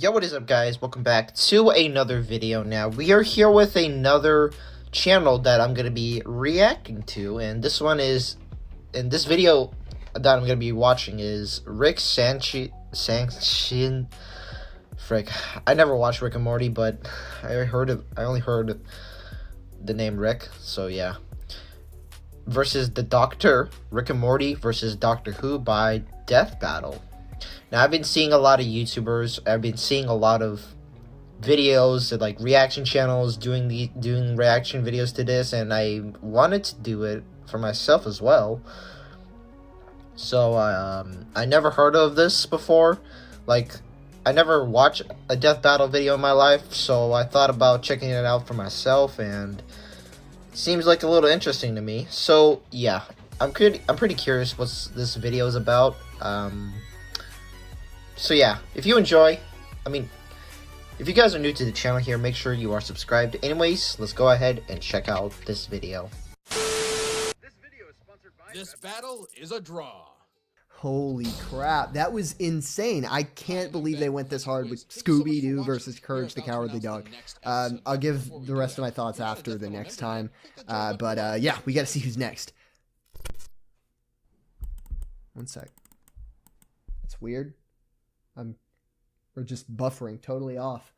Yo, what is up, guys? Welcome back to another video. Now, we are here with another channel that I'm going to be reacting to, and this video that I'm going to be watching is Rick Sanchin. Frick, I never watched Rick and Morty, but I only heard the name Rick, so yeah. Versus the Doctor, Rick and Morty versus Doctor Who by Death Battle. Now, I've been seeing a lot of YouTubers, I've been seeing a lot of videos, like reaction channels doing reaction videos to this, and I wanted to do it for myself as well. So, I never heard of this before. Like, I never watched a Death Battle video in my life, so I thought about checking it out for myself, and it seems like a little interesting to me. So, yeah, I'm pretty curious what this video is about. So yeah, if you enjoy, if you guys are new to the channel here, make sure you are subscribed. Anyways, let's go ahead and check out this video. This battle is a draw. Holy crap, that was insane. I can't believe they went this hard with Scooby-Doo versus Courage the Cowardly Dog. I'll give the rest of my thoughts after the next time. Yeah, we gotta see who's next. One sec. It's weird. We're just buffering totally off.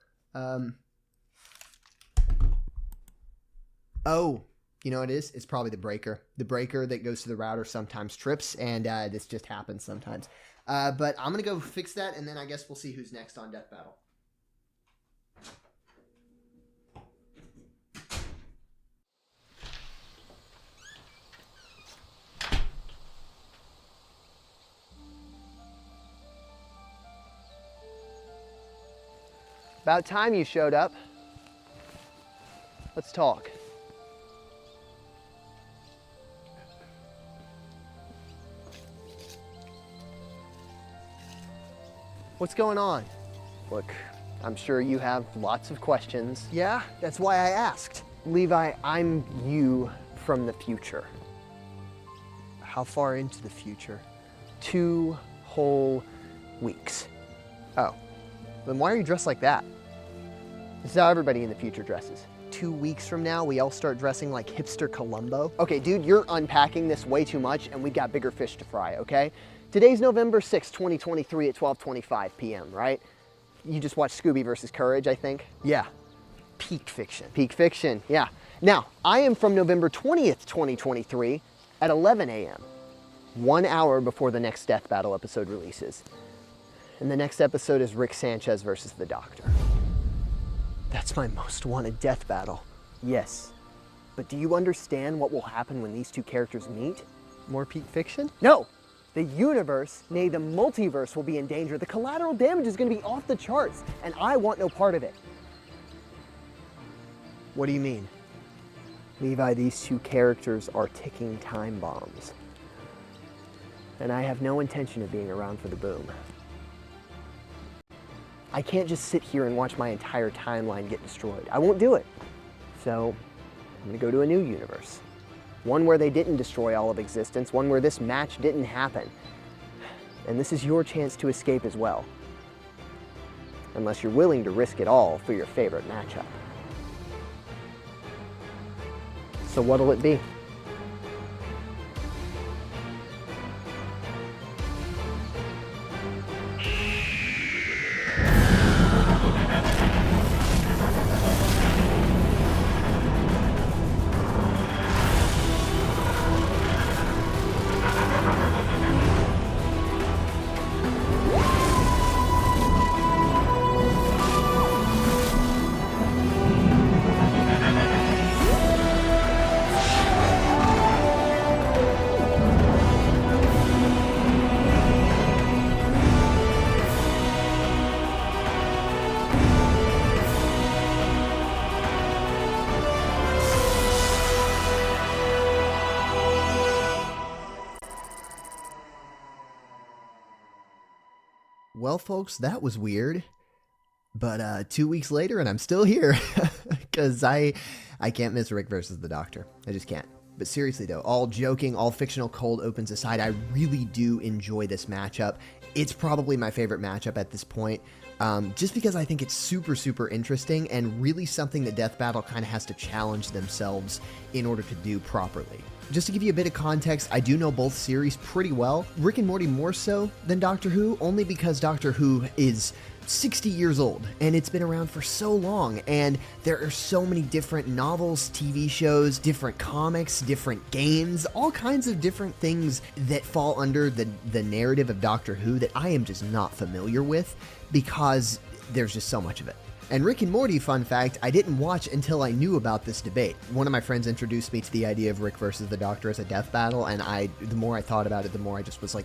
Oh, you know what it is? It's probably the breaker. The breaker that goes to the router sometimes trips, and this just happens sometimes. But I'm gonna go fix that, and then I guess we'll see who's next on Death Battle. About time you showed up. Let's talk. What's going on? Look, I'm sure you have lots of questions. Yeah, that's why I asked. Levi, I'm you from the future. How far into the future? 2 whole weeks. Oh. Then why are you dressed like that? This is how everybody in the future dresses. 2 weeks from now, we all start dressing like hipster Columbo. Okay, dude, you're unpacking this way too much, and we got bigger fish to fry, okay? Today's November 6, 2023 at 12:25 p.m., right? You just watched Scooby versus Courage, I think? Yeah. Peak fiction. Peak fiction, yeah. Now, I am from November 20th, 2023 at 11 a.m., 1 hour before the next Death Battle episode releases. And the next episode is Rick Sanchez versus the Doctor. That's my most wanted death battle. Yes. But do you understand what will happen when these two characters meet? More peak fiction? No! The universe, nay the multiverse, will be in danger. The collateral damage is going to be off the charts, and I want no part of it. What do you mean? Levi, these two characters are ticking time bombs. And I have no intention of being around for the boom. I can't just sit here and watch my entire timeline get destroyed. I won't do it. So, I'm gonna go to a new universe. One where they didn't destroy all of existence, one where this match didn't happen. And this is your chance to escape as well. Unless you're willing to risk it all for your favorite matchup. So what'll it be? Well, folks, that was weird. But 2 weeks later, and I'm still here. Because I can't miss Rick versus the Doctor. I just can't. But seriously though, all joking, all fictional cold opens aside, I really do enjoy this matchup. It's probably my favorite matchup at this point. just because I think it's super, super interesting and really something that Death Battle kind of has to challenge themselves in order to do properly. Just to give you a bit of context, I do know both series pretty well. Rick and Morty more so than Doctor Who, only because Doctor Who is 60 years old and it's been around for so long, and there are so many different novels, TV shows, different comics, different games, all kinds of different things that fall under the narrative of Doctor Who that I am just not familiar with because there's just so much of it. And Rick and Morty, fun fact, I didn't watch until I knew about this debate. One of my friends introduced me to the idea of Rick versus the Doctor as a death battle, and the more I thought about it, the more I just was like,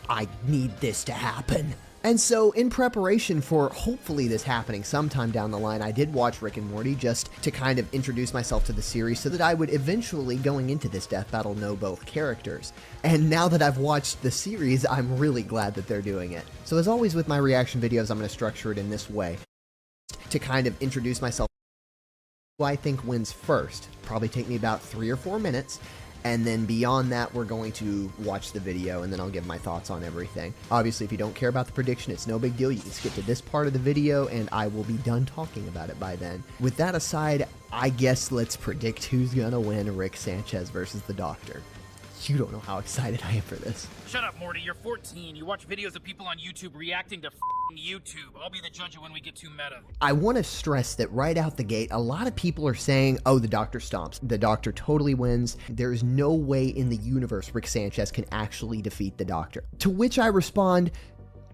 I need this to happen. And so in preparation for hopefully this happening sometime down the line, I did watch Rick and Morty just to kind of introduce myself to the series so that I would eventually, going into this death battle, know both characters. And now that I've watched the series, I'm really glad that they're doing it. So as always with my reaction videos, I'm going to structure it in this way. To kind of introduce myself, who I think wins first. Probably take me about 3 or 4 minutes. And then beyond that, we're going to watch the video, and then I'll give my thoughts on everything. Obviously, if you don't care about the prediction, it's no big deal. You can skip to this part of the video, and I will be done talking about it by then. With that aside, I guess let's predict who's gonna win Rick Sanchez versus the Doctor. You don't know how excited I am for this. Shut up, Morty. You're 14. You watch videos of people on YouTube reacting to YouTube. I'll be the judge of when we get too meta. I want to stress that right out the gate, a lot of people are saying, oh, the Doctor stomps. The Doctor totally wins. There is no way in the universe Rick Sanchez can actually defeat the Doctor. To which I respond,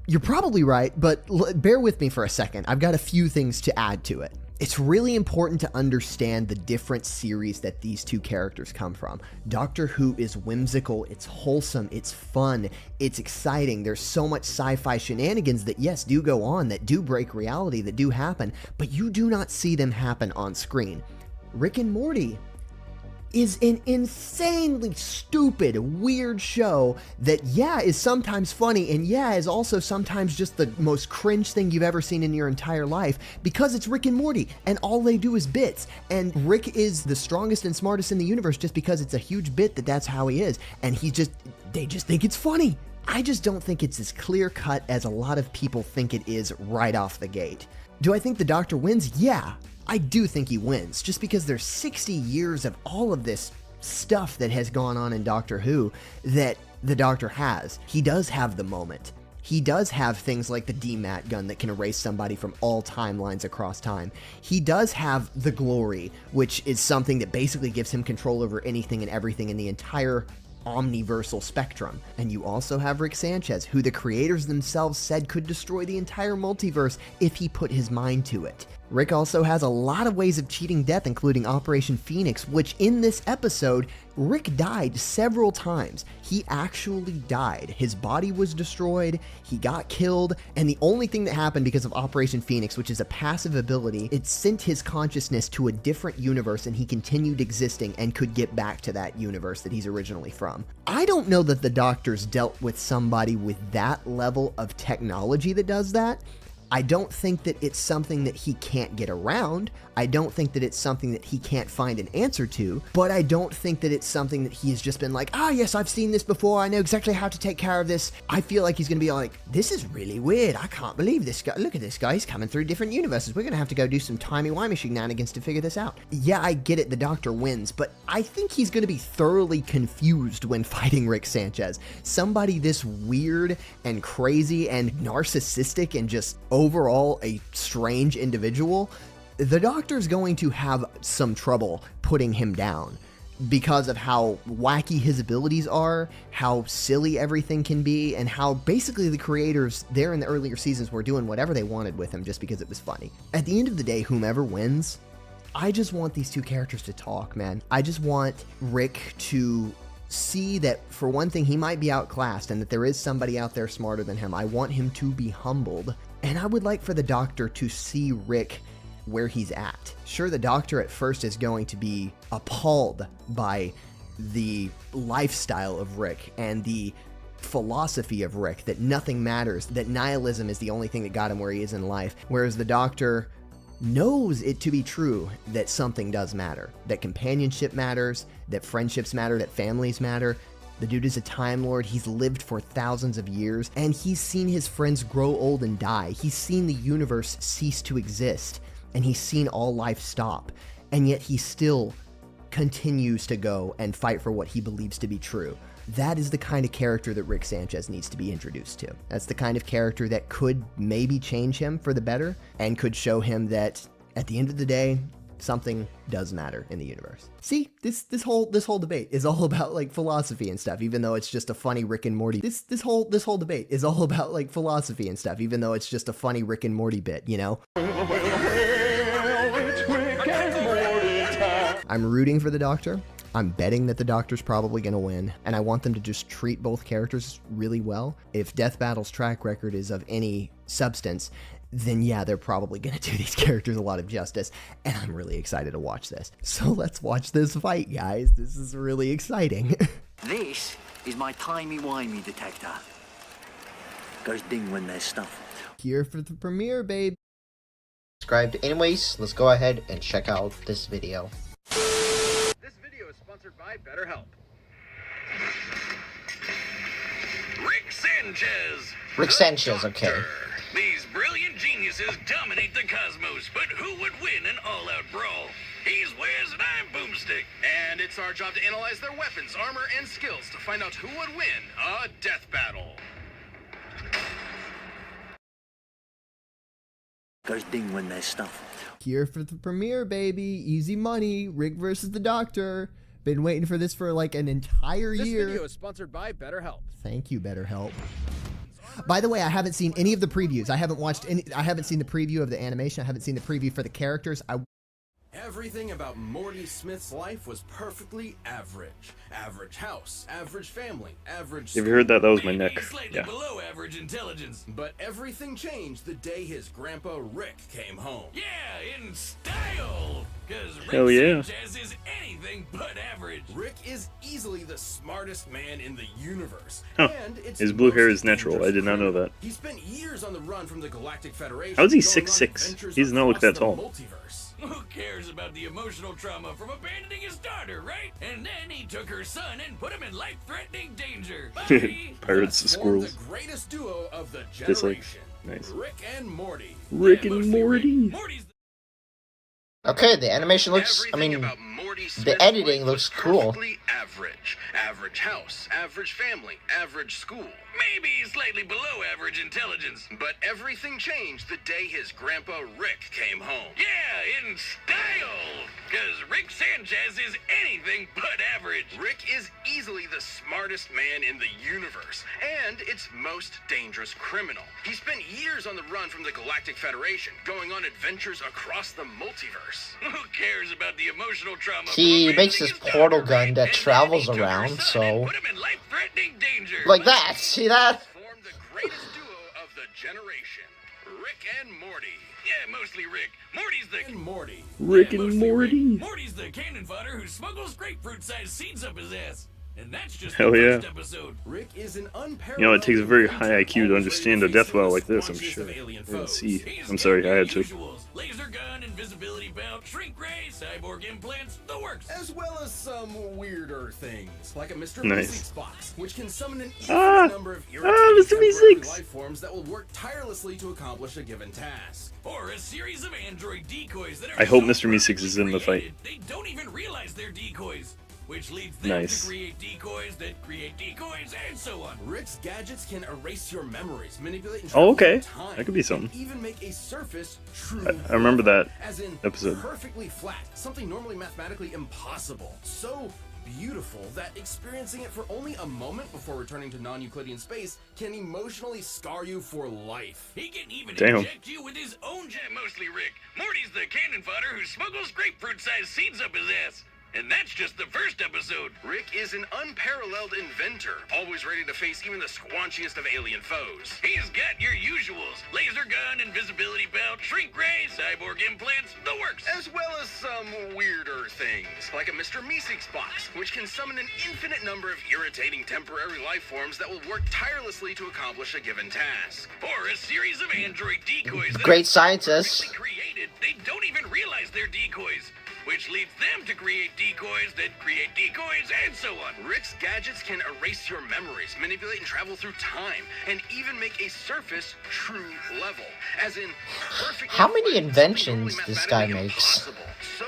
you're probably right, but bear with me for a second. I've got a few things to add to it. It's really important to understand the different series that these two characters come from. Doctor Who is whimsical, it's wholesome, it's fun, it's exciting. There's so much sci-fi shenanigans that, yes, do go on, that do break reality, that do happen, but you do not see them happen on screen. Rick and Morty is an insanely stupid, weird show that, yeah, is sometimes funny and, yeah, is also sometimes just the most cringe thing you've ever seen in your entire life because it's Rick and Morty and all they do is bits. And Rick is the strongest and smartest in the universe just because it's a huge bit that's how he is. And they just think it's funny. I just don't think it's as clear cut as a lot of people think it is right off the gate. Do I think the Doctor wins? Yeah. I do think he wins, just because there's 60 years of all of this stuff that has gone on in Doctor Who that the Doctor has. He does have the moment. He does have things like the DMAT gun that can erase somebody from all timelines across time. He does have the glory, which is something that basically gives him control over anything and everything in the entire omniversal spectrum. And you also have Rick Sanchez, who the creators themselves said could destroy the entire multiverse if he put his mind to it. Rick also has a lot of ways of cheating death, including Operation Phoenix, which in this episode, Rick died several times. He actually died. His body was destroyed, he got killed, and the only thing that happened because of Operation Phoenix, which is a passive ability, it sent his consciousness to a different universe and he continued existing and could get back to that universe that he's originally from. I don't know that the Doctor's dealt with somebody with that level of technology that does that. I don't think that it's something that he can't get around. I don't think that it's something that he can't find an answer to, but I don't think that it's something that he's just been like, ah, yes, I've seen this before. I know exactly how to take care of this. I feel like he's going to be like, this is really weird. I can't believe this guy. Look at this guy. He's coming through different universes. We're going to have to go do some timey-wimey shenanigans to figure this out. Yeah, I get it. The Doctor wins, but I think he's going to be thoroughly confused when fighting Rick Sanchez. Somebody this weird and crazy and narcissistic and just overall a strange individual, the Doctor's going to have some trouble putting him down because of how wacky his abilities are, how silly everything can be, and how basically the creators there in the earlier seasons were doing whatever they wanted with him just because it was funny. At the end of the day, whomever wins, I just want these two characters to talk, man. I just want Rick to see that, for one thing, he might be outclassed and that there is somebody out there smarter than him. I want him to be humbled. And I would like for the Doctor to see Rick where he's at. Sure, the Doctor at first is going to be appalled by the lifestyle of Rick and the philosophy of Rick, that nothing matters, that nihilism is the only thing that got him where he is in life, whereas the Doctor knows it to be true that something does matter, that companionship matters, that friendships matter, that families matter. The dude is a Time Lord, he's lived for thousands of years, and he's seen his friends grow old and die. He's seen the universe cease to exist, and he's seen all life stop, and yet he still continues to go and fight for what he believes to be true. That is the kind of character that Rick Sanchez needs to be introduced to. That's the kind of character that could maybe change him for the better, and could show him that at the end of the day, something does matter in the universe. See, this whole debate is all about like philosophy and stuff, even though it's just a funny Rick and Morty. This whole debate is all about like philosophy and stuff, even though it's just a funny Rick and Morty bit, you know? I'm rooting for the Doctor. I'm betting that the Doctor's probably going to win, and I want them to just treat both characters really well. If Death Battle's track record is of any substance, then yeah, they're probably going to do these characters a lot of justice, and I'm really excited to watch this. So let's watch this fight, guys. This is really exciting. This is my timey-wimey detector. Goes ding when there's stuff. Here for the premiere, babe. Subscribed. Anyways, let's go ahead and check out this video. This video is sponsored by BetterHelp. Rick Sanchez. Rick Sanchez, okay. These brilliant geniuses dominate the cosmos, but who would win an all-out brawl? He's Wiz and I'm Boomstick, and it's our job to analyze their weapons, armor, and skills to find out who would win a death battle. Goes ding when there's stuff. Here for the premiere, baby. Easy money. Rick versus the Doctor. Been waiting for this for like an entire year. This video is sponsored by BetterHelp. Thank you, BetterHelp. By the way, I haven't seen any of the previews. I haven't seen the preview of the animation. I haven't seen the preview for the characters. Everything about Morty Smith's life was perfectly average. Average house, average family, average Have you heard that? That was my Maybe neck. slightly Yeah. below average intelligence. But everything changed the day his grandpa Rick came home. Yeah, in style. Because Hell Rick yeah. Sanchez is anything but average. Rick is easily the smartest man in the universe. Huh. And it's His blue hair most is natural. dangerous I did not know criminal. that. He spent years on the run from the Galactic Federation. How is he going on 6'6"? adventures He does not look across that the tall. multiverse. Who cares about the emotional trauma from abandoning his daughter, right? And then he took her son and put him in life-threatening danger. Bye. Pirates, Thus formed squirrels. the greatest duo of the Dislike. generation. Nice. Rick and Morty. Rick Yeah, and mostly Morty. Rick. Morty's Okay, the animation looks, I mean, the editing looks cool. Perfectly average. Average house, average family, average school. Maybe slightly below average intelligence. But everything changed the day his grandpa Rick came home. Yeah, in style. Because Rick Sanchez is anything but average. Rick is easily the smartest man in the universe. And its most dangerous criminal. He spent years on the run from the Galactic Federation, going on adventures across the multiverse. Who cares about the emotional trauma? He from makes abandoning this his portal daughter, gun right? that And then travels he took her around, son and so... put him in life-threatening danger. Like that, see that? Formed the greatest duo of the generation, Rick and Morty. Yeah, mostly Rick. Morty's the And Morty. Rick Yeah, and mostly Morty. Rick. Morty's the cannon fodder who smuggles grapefruit-sized seeds up his ass. And that's just Hell the yeah. first episode. Rick is an unparalleled. You know, it takes a very high inventor, IQ to always understand ready a to death face battle the like this, I'm squanchiest sure. of alien Let's foes. see. He's I'm sorry, got I your had to. usuals. Laser gun, invisibility belt, shrink ray, cyborg implants, the works. As well as some weirder things, like a Mr. Nice. Meeseeks box, which can summon an Ah! infinite number of Mr. irritating temporary Meeseeks! life forms that will work tirelessly to accomplish a given task. Or a series of android decoys that are I hope so Mr. Meeseeks is in the created, fight. They don't even realize they're decoys, which leads them Nice. to create decoys that create decoys, and so on. Rick's gadgets can erase your memories, manipulate and Oh, travel okay. through time, That could be and something. even make a surface true. I remember that as in episode. perfectly flat, something normally mathematically impossible. So beautiful that experiencing it for only a moment before returning to non-Euclidean space can emotionally scar you for life. He can even Damn. inject you with his own jet, mostly Rick. Morty's the cannon fodder who smuggles grapefruit-sized seeds up his ass. And that's just the first episode. Rick is an unparalleled inventor, always ready to face even the squanchiest of alien foes. He's got your usuals: laser gun, invisibility belt, shrink ray, cyborg implants, the works. As well as some weirder things, like a Mr. Meeseeks box, which can summon an infinite number of irritating temporary life forms that will work tirelessly to accomplish a given task. Or a series of android decoys that Great are scientists. perfectly created. They don't even realize they're decoys. which leads them to create decoys that create decoys, and so on. Rick's gadgets can erase your memories, manipulate and travel through time, and even make a surface true level. As in, perfect. How many inventions this guy makes? So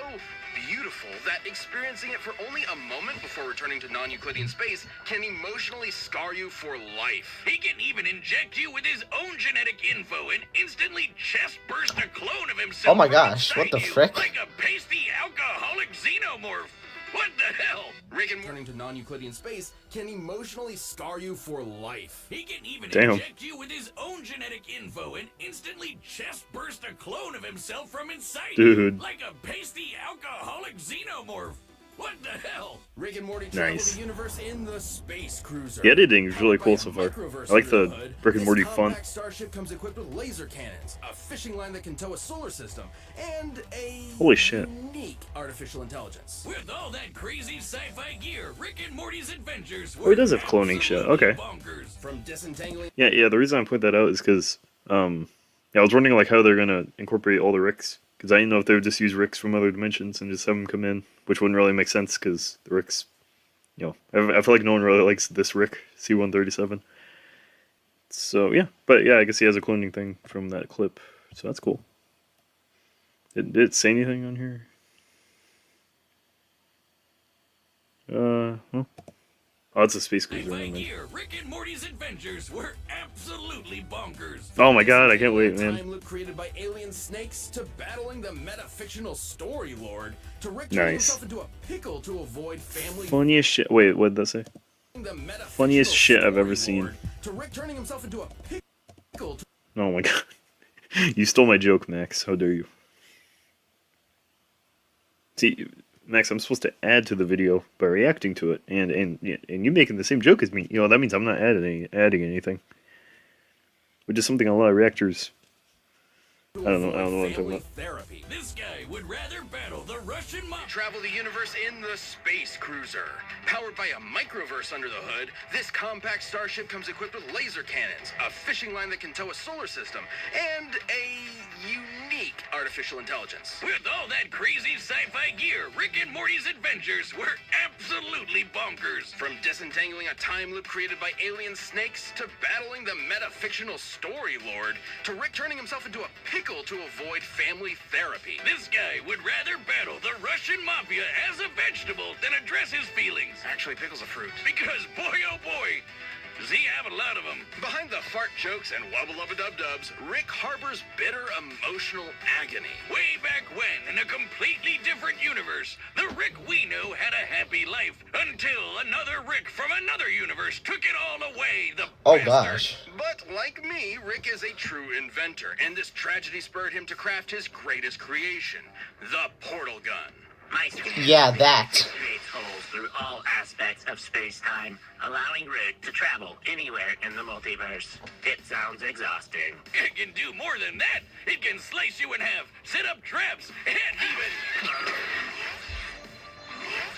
beautiful that experiencing it for only a moment before returning to non-Euclidean space can emotionally scar you for life. He can even inject you with his own genetic info and instantly chest burst a clone of himself. Oh my gosh, what the frick? Like a pasty alcoholic xenomorph. What the hell? Rick and Returning to non-Euclidean space can emotionally scar you for life. He can even Damn. inject you with his own genetic info and instantly chest burst a clone of himself from inside you. Dude. Like a pasty alcoholic xenomorph. What the hell? Rick and Morty travel Nice. the universe in the space cruiser. The editing is really cool Powered so by a far. microverse I like under the hood, Rick and Morty this font. compact starship comes equipped with laser cannons, a fishing line that can tow a solar system, and a Holy shit. unique artificial intelligence. With all that crazy sci-fi gear, Rick and Morty's adventures Oh, he does have cloning shit. absolutely Okay. bonkers. From disentangling Yeah. The reason I point that out is because, yeah, I was wondering like how they're gonna incorporate all the Ricks, because I didn't know if they would just use Ricks from other dimensions and just have them come in, which wouldn't really make sense because the Ricks, you know, I feel like no one really likes this Rick C-137. So yeah, but yeah, I guess he has a cloning thing from that clip, so that's cool. Did it say anything on here? Well. Oh, it's a space cruiser. Sci-fi never mind. gear, Rick and Morty's adventures were absolutely bonkers. Oh my god, I can't wait, a man. time loop created by alien snakes to battling the metafictional story lord to Rick turning Nice. himself into a pickle to avoid family. Funniest shit. Wait, what did that say? The metafictional Funniest shit I've ever story seen. lord to Rick turning himself into a pickle to Oh my god. You stole my joke, Max. How dare you? See, Max, I'm supposed to add to the video by reacting to it, and you making the same joke as me. You know, that means I'm not adding anything. Which is something a lot of reactors. I don't know what I'm talking family about. therapy. This guy would rather battle the Russian mob. Travel the universe in the space cruiser. Powered by a microverse under the hood, this compact starship comes equipped with laser cannons, a fishing line that can tow a solar system, and a unique artificial intelligence. With all that crazy sci-fi gear, Rick and Morty's adventures were absolutely bonkers. From disentangling a time loop created by alien snakes to battling the metafictional story lord to Rick turning himself into a pickle to avoid family therapy. This guy would rather battle the Russian mafia as a vegetable than address his feelings. Actually, pickle's a fruit. Because boy, oh boy, does he have a lot of them. Behind the fart jokes and wubba-lubba-dub-dubs, Rick harbors bitter emotional agony. Way back when, in a completely different universe, the Rick we know had a happy life until another Rick from another universe took it all away, the Oh bastard. gosh. But like me, Rick is a true inventor, and this tragedy spurred him to craft his greatest creation, the portal gun. My skin Yeah, that. creates holes through all aspects of space-time, allowing Rick to travel anywhere in the multiverse. It sounds exhausting. It can do more than that. It can slice you in half, set up traps, and even...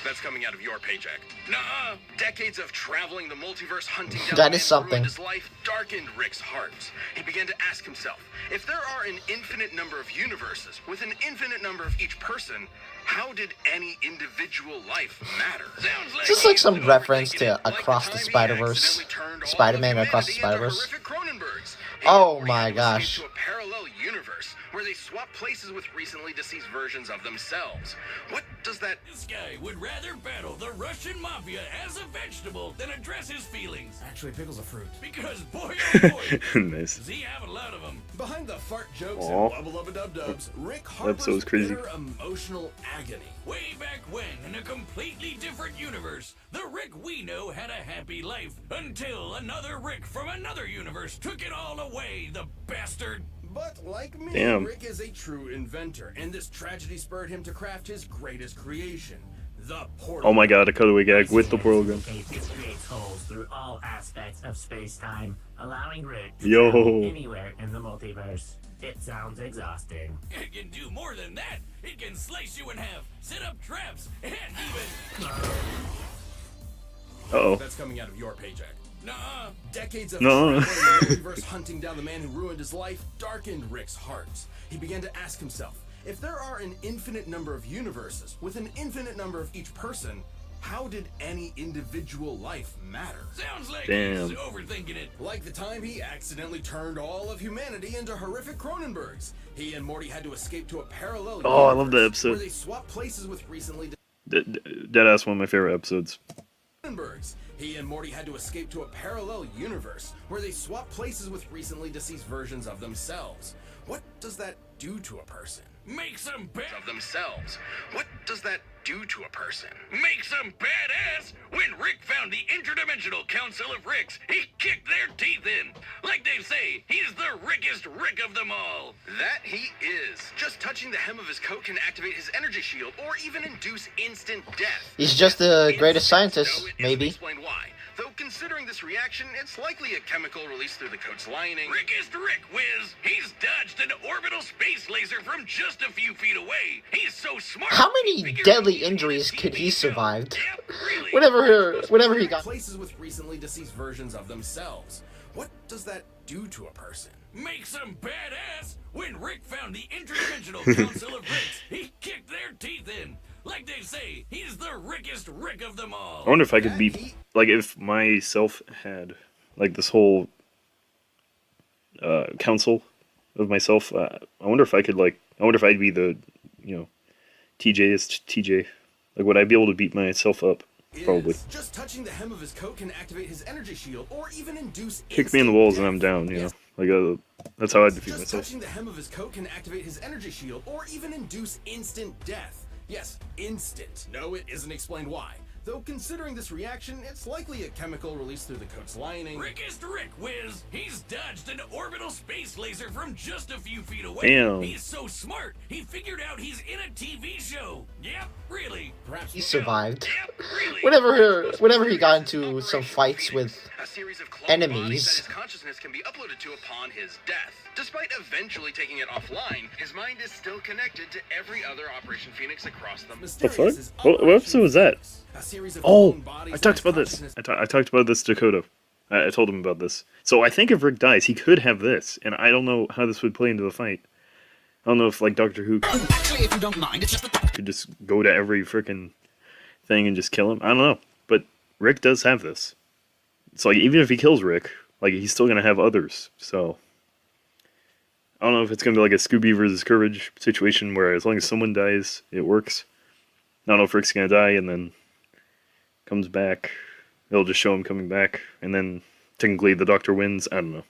That's coming out of your paycheck. Nuh-uh. Decades of traveling the multiverse, hunting down That the is man who something. ruined his life darkened Rick's heart. He began to ask himself, if there are an infinite number of universes with an infinite number of each person, how did any individual life matter? Sounds like Is this like he's some reference overthinking to it, like Across the the time he Spider-Verse? accidentally turned all of Spider-Man Across the humanity into Spider-Verse? horrific Cronenbergs. He Oh and my Morty gosh. escaped to a parallel universe where they swap places with recently deceased versions of themselves. What does that... This guy would rather battle the Russian mafia as a vegetable than address his feelings. Actually, pickle's a fruit. Because boy, oh boy, Nice. does he have a lot of them. Behind the fart jokes Aw. and wubba-lubba-dub-dubs, Rick That harbors episode was crazy. bitter emotional agony. Way back when, in a completely different universe, the Rick we know had a happy life until another Rick from another universe took it all away, the bastard. But like me, Damn. Rick is a true inventor, and this tragedy spurred him to craft his greatest creation, the portal. Oh my god, a cutaway gag with the portal gun. It creates holes through all aspects of space-time, allowing Rick to Yo. travel anywhere in the multiverse. It sounds exhausting. It can do more than that. It can slice you in half, set up traps, and even... Uh-oh. That's coming out of your paycheck. Nuh-uh. Decades of No. traveling in the multiverse hunting down the man who ruined his life darkened Rick's heart. He began to ask himself, If there are an infinite number of universes with an infinite number of each person, how did any individual life matter? Sounds like Damn. he's overthinking it. Like the time he accidentally turned all of humanity into horrific Cronenbergs. He and Morty had to escape to a parallel Oh, I love that universe episode. where they swapped places with recently Deadass one of my favorite episodes. Cronenbergs. He and Morty had to escape to a parallel universe where they swapped places with recently deceased versions of themselves. What does that do to a person? Make some Of themselves. What does that do to a person? Make some badass. When Rick found the interdimensional council of Ricks, he kicked their teeth in. Like they say, he's the Rickest Rick of them all. That he is. Just touching the hem of his coat can activate his energy shield or even induce instant death. He's just the greatest scientist, No, it isn't maybe. explained why. Though considering this reaction, it's likely a chemical released through the coat's lining. Rickest Rick Whiz. He's dodged an orbital space laser from just a few feet away. He's so smart. How many figured deadly out injuries using could a he TV show. survived? Yep, really. Whenever he got. Places with recently deceased versions of themselves. What does that do to a person? Make some badass. When Rick found the interdimensional council of Ricks, he kicked their teeth in. Like they say, he's the Rickest Rick of them all. I wonder if I could be like if myself had like this whole council of myself. I wonder if I could like. I wonder if I'd be the TJ. Like, would I be able to beat myself up? Probably. Just touching the hem of his coat can activate his energy shield or even induce Kick me in the instant walls and death. I'm down. Yes. Like that's how I defeat Just myself. touching the hem of his coat can activate his energy shield or even induce instant death. Yes, instant. No, it isn't explained why. Though considering this reaction, it's likely a chemical released through the coat's lining. Rickest Rick Whiz. He's dodged an orbital space laser from just a few feet away. Damn. He's so smart, he figured out he's in a TV show. Yep, really. Perhaps He survived. Yep, really. Whenever he got into some fights with a series of cloned enemies. bodies that his consciousness can be uploaded to upon his death. Despite eventually taking it offline, his mind is still connected to every other Operation Phoenix across the The fuck? What episode was that? A series of Oh, cloned bodies I talked that about his this. consciousness- I talked about this to Dakota. I told him about this. So I think if Rick dies, he could have this, and I don't know how this would play into the fight. I don't know if like Doctor Who Actually, if you don't mind, it's just the could just go to every freaking thing and just kill him. I don't know, but Rick does have this. So like, even if he kills Rick, like he's still gonna have others. So I don't know if it's gonna be like a Scooby versus Courage situation where as long as someone dies, it works. I don't know if Rick's gonna die and then comes back. It'll just show him coming back, and then technically the Doctor wins. I don't know.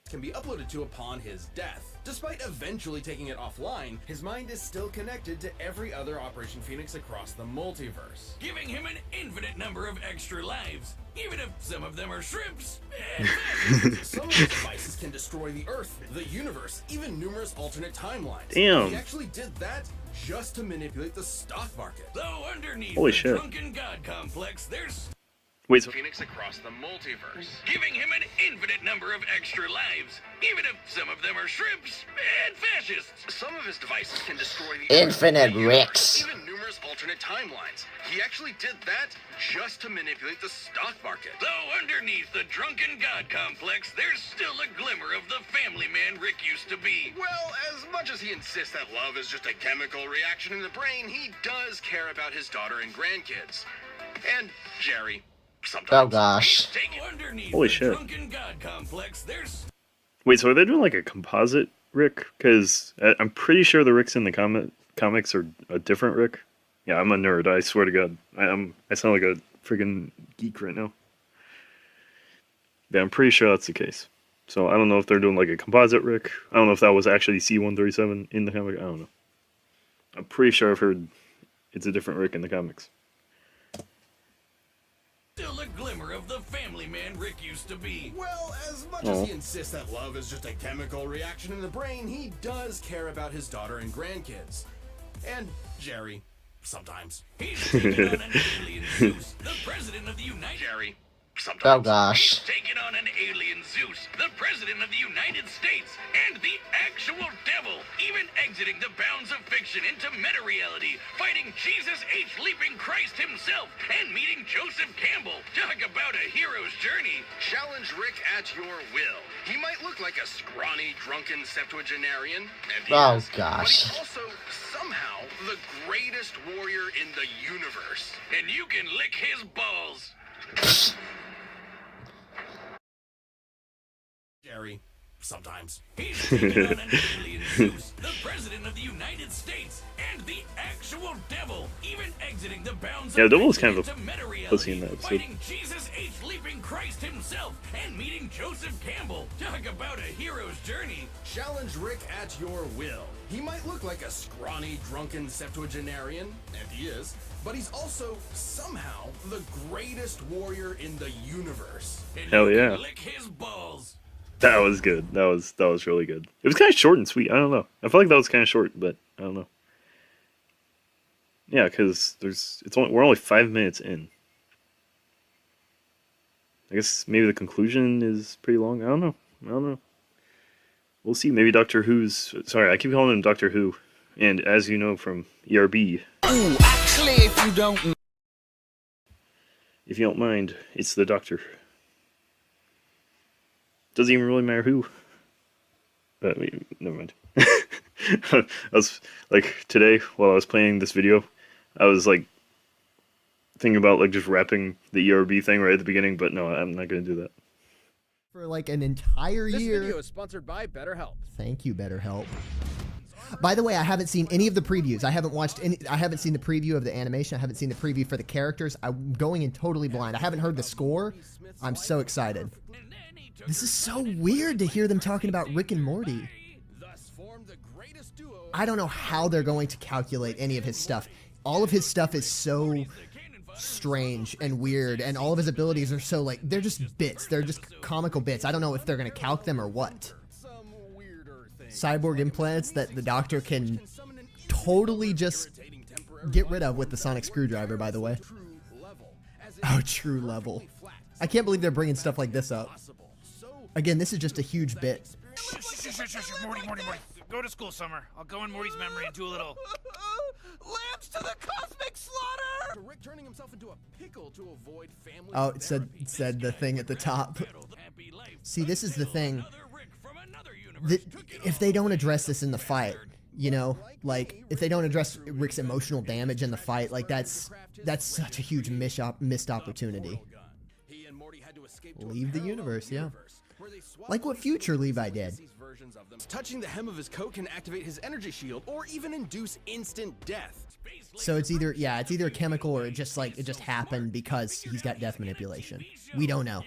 can be uploaded to upon his death. Despite eventually taking it offline, his mind is still connected to every other Operation Phoenix across the multiverse. Giving him an infinite number of extra lives, even if some of them are shrimps. Some of his devices can destroy the Earth, the universe, even numerous alternate timelines. Damn. He actually did that just to manipulate the stock market. Though underneath Holy the shit. drunken god complex, there's Wait, so Phoenix across the multiverse. giving him an infinite number of extra lives, even if some of them are shrimps and fascists. Some of his devices can destroy the Infinite Earth, the universe, Ricks. even numerous alternate timelines. He actually did that just to manipulate the stock market. Though underneath the drunken god complex, there's still a glimmer of the family man Rick used to be. Well, as much as he insists that love is just a chemical reaction in the brain, he does care about his daughter and grandkids. And Jerry. Sometimes. Oh gosh. Take underneath Holy the shit. drunken god complex, there's wait, so are they doing like a composite Rick? Because I'm pretty sure the Ricks in the comics are a different Rick. Yeah, I'm a nerd. I swear to God, I sound like a freaking geek right now. Yeah, I'm pretty sure that's the case. So I don't know if they're doing like a composite Rick. I don't know if that was actually C-137 in the comic. I don't know. I'm pretty sure I've heard it's a different Rick in the comics. still a glimmer of the family man Rick used to be. Well, as much Aw. as he insists that love is just a chemical reaction in the brain, he does care about his daughter and grandkids. And Jerry. Sometimes. He's taken on an alien Zeus, the president of the United Jerry. Sometimes. Oh gosh. He's taken on an alien Zeus, the president of the United States, and the actual devil, even exiting the bounds of fiction into meta-reality, fighting Jesus H. Leaping Christ himself, and meeting Joseph Campbell. Talk about a hero's journey. Challenge Rick at your will. He might look look like a scrawny, drunken septuagenarian, and he Oh, is, gosh. but he's also somehow the greatest warrior in the universe. And you can lick his balls. Jerry, sometimes. He's taking on an alien Zeus, the president of the United States, and the actual devil, even exiting the bounds Yeah, of Devil was kind of into meta-reality, pussy in that episode. fighting Jesus H. Leaping Christ himself, and meeting Joseph Campbell. Talk about a hero's journey. Challenge Rick at your will. He might look like a scrawny, drunken septuagenarian, and he is, but he's also somehow the greatest warrior in the universe. And Hell you can yeah. lick his balls. That was good. That was really good. It was kind of short and sweet. I don't know. I feel like that was kind of short, but I don't know. Yeah, because we're only 5 minutes in. I guess maybe the conclusion is pretty long. I don't know. We'll see. Maybe Doctor Who's... Sorry, I keep calling him Doctor Who. And as you know from ERB... Ooh, actually, if you don't mind, it's the Doctor. Doesn't even really matter who. But never mind. I was like, today, while I was playing this video, I was like thinking about like just wrapping the ERB thing right at the beginning, but no, I'm not going to do that. For like an entire year. This video is sponsored by BetterHelp. Thank you, BetterHelp. By the way, I haven't seen any of the previews. I haven't seen the preview of the animation. I haven't seen the preview for the characters. I'm going in totally blind. I haven't heard the score. I'm so excited. This is so weird to hear them talking about Rick and Morty. I don't know how they're going to calculate any of his stuff. All of his stuff is so strange and weird, and all of his abilities are so like, they're just bits. They're just comical bits. I don't know if they're going to calc them or what. Cyborg implants that the Doctor can totally just get rid of with the sonic screwdriver, by the way. Oh, true level. I can't believe they're bringing stuff like this up. Again, this is just a huge bit. Morty. Go to school, Summer. I'll go in Morty's memory and do a little... Lambs to the cosmic slaughter! Rick turning himself into a pickle to avoid family. Oh, it said the thing at the top. See, this is the thing. If they don't address this in the fight, you know, like if they don't address Rick's emotional damage in the fight, like that's such a huge missed opportunity. Leave the universe, yeah. Like what future Levi did. Touching the hem of his coat can activate his energy shield or even induce instant death. So it's either a chemical or it just happened because he's got death manipulation. We don't know.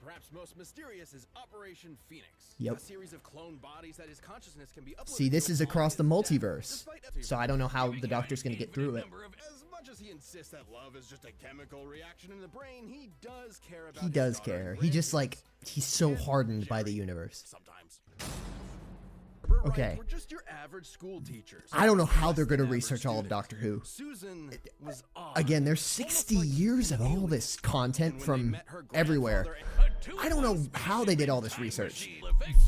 Perhaps most mysterious is Operation Phoenix. Yep. A series of clone bodies that his consciousness can be uploaded. See, this is across the multiverse. So I don't know how the Doctor's going to get through it. As much as he insists that love is just a chemical reaction in the brain, he does care about He does care. He just like he's so hardened by the universe. Sometimes. Okay. We're just your average school teachers. I don't know how they're going to research all of Doctor Who. Susan was Again, there's 60 years of all this content from everywhere. I don't know how they did all this research.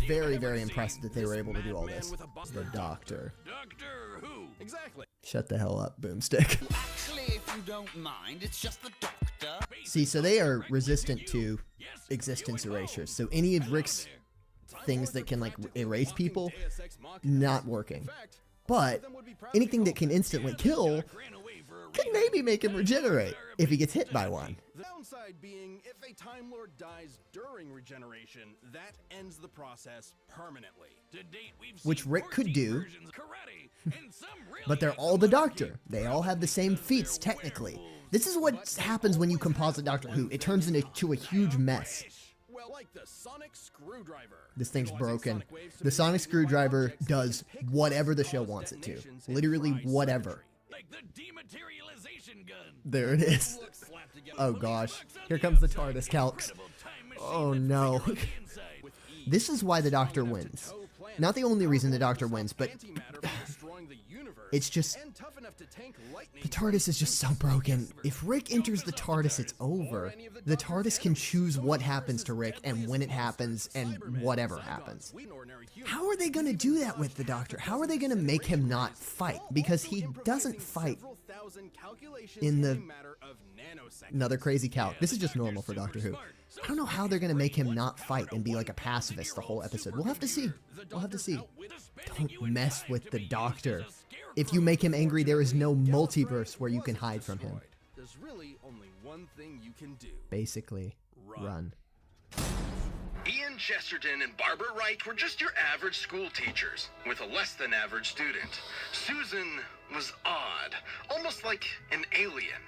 Very, very impressed that they were able to do all this. The Doctor. Doctor Who. Exactly. Shut the hell up, Boomstick. Actually, if you don't mind, it's just the Doctor. See, so they are resistant to existence erasures. So any of Rick's things that can like erase people, not working. But anything that can instantly kill could maybe make him regenerate if he gets hit by one. The downside being, if a Time Lord dies during regeneration, that ends the process permanently. To date, we've Which seen Rick could 14 do. versions of karate, and some really But they're all the Doctor. They all have the same feats, technically. This is what happens when you composite Doctor Who. It turns into a huge mess. Well, like the sonic screwdriver. This thing's broken. The sonic screwdriver does whatever the show wants it to. Literally whatever. like the dematerialization gun. There it is. Oh gosh. Here comes the TARDIS calcs. Oh no. This is why the Doctor wins. Not the only reason the Doctor wins, but It's just... and tough enough to tank lightning. The TARDIS is just so broken. If Rick enters the TARDIS, it's over. The TARDIS can choose what happens to Rick and when it happens and whatever happens. How are they going to do that with the Doctor? How are they going to make him not fight? Because he doesn't fight in the... Another crazy calc. This is just normal for Doctor Who. I don't know how they're going to make him not fight and be like a pacifist the whole episode. We'll have to see. We'll have to see. Don't mess with the Doctor. If you make him angry, there is no multiverse where you can hide from him. There's really only one thing you can do. Basically, run. Ian Chesterton and Barbara Wright were just your average school teachers, with a less than average student. Susan was odd, almost like an alien.